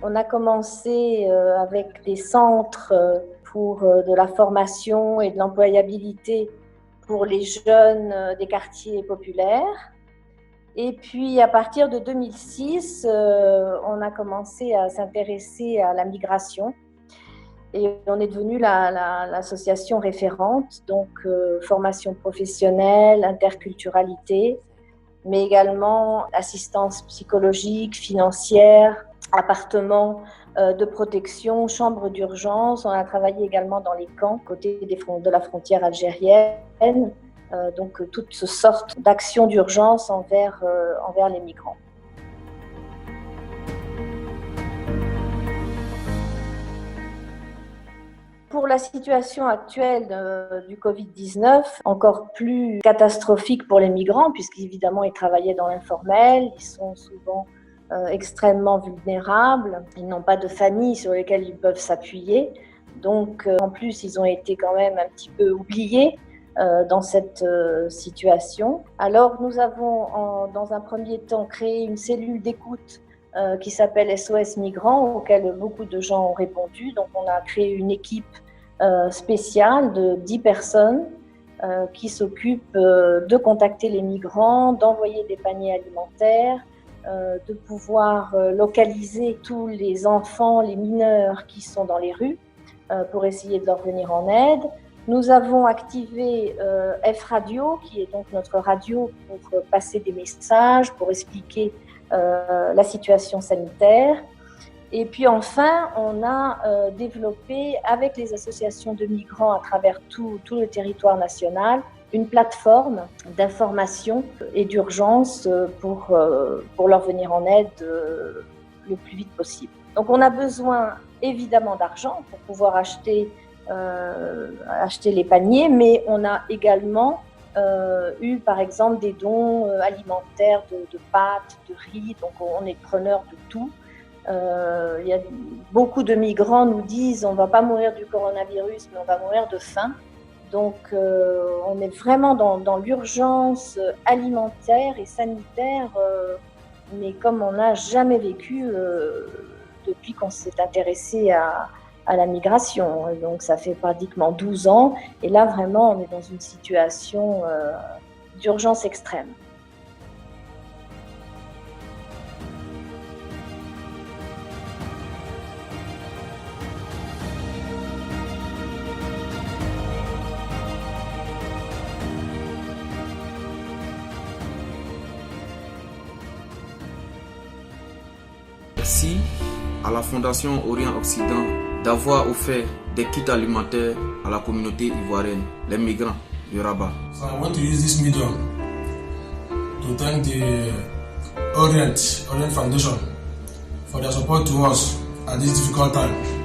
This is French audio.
On a commencé avec des centres pour de la formation et de l'employabilité pour les jeunes des quartiers populaires. Et puis, à partir de 2006, on a commencé à s'intéresser à la migration. Et on est devenu l'association référente, donc formation professionnelle, interculturalité, mais également assistance psychologique, financière, appartements de protection, chambres d'urgence. On a travaillé également dans les camps, côté de la frontière algérienne. Donc toutes sortes d'actions d'urgence envers les migrants. Pour la situation actuelle du Covid-19, encore plus catastrophique pour les migrants, puisqu'évidemment ils travaillaient dans l'informel, ils sont souvent extrêmement vulnérables, ils n'ont pas de famille sur lesquelles ils peuvent s'appuyer. Donc en plus, ils ont été quand même un petit peu oubliés dans cette situation. Alors nous avons dans un premier temps créé une cellule d'écoute qui s'appelle SOS Migrants, auquel beaucoup de gens ont répondu. Donc on a créé une équipe spéciale de 10 personnes qui s'occupent de contacter les migrants, d'envoyer des paniers alimentaires, de pouvoir localiser tous les enfants, les mineurs qui sont dans les rues pour essayer de leur venir en aide. Nous avons activé F Radio, qui est donc notre radio pour passer des messages, pour expliquer la situation sanitaire. Et puis enfin, on a développé avec les associations de migrants à travers tout le territoire national une plateforme d'information et d'urgence pour leur venir en aide le plus vite possible. Donc on a besoin évidemment d'argent pour pouvoir acheter les paniers, mais on a également eu par exemple des dons alimentaires de pâtes, de riz, donc on est preneur de tout. Il y a beaucoup de migrants nous disent on ne va pas mourir du coronavirus, mais on va mourir de faim. Donc on est vraiment dans l'urgence alimentaire et sanitaire, mais comme on n'a jamais vécu depuis qu'on s'est intéressé à la migration. Donc ça fait pratiquement 12 ans, et là vraiment on est dans une situation d'urgence extrême. Merci à la Fondation Orient-Occident d'avoir offert des kits alimentaires à la communauté ivoirienne, les migrants du Rabat. So I want to use this medium to thank the Orient Foundation for their support to us at this difficult time.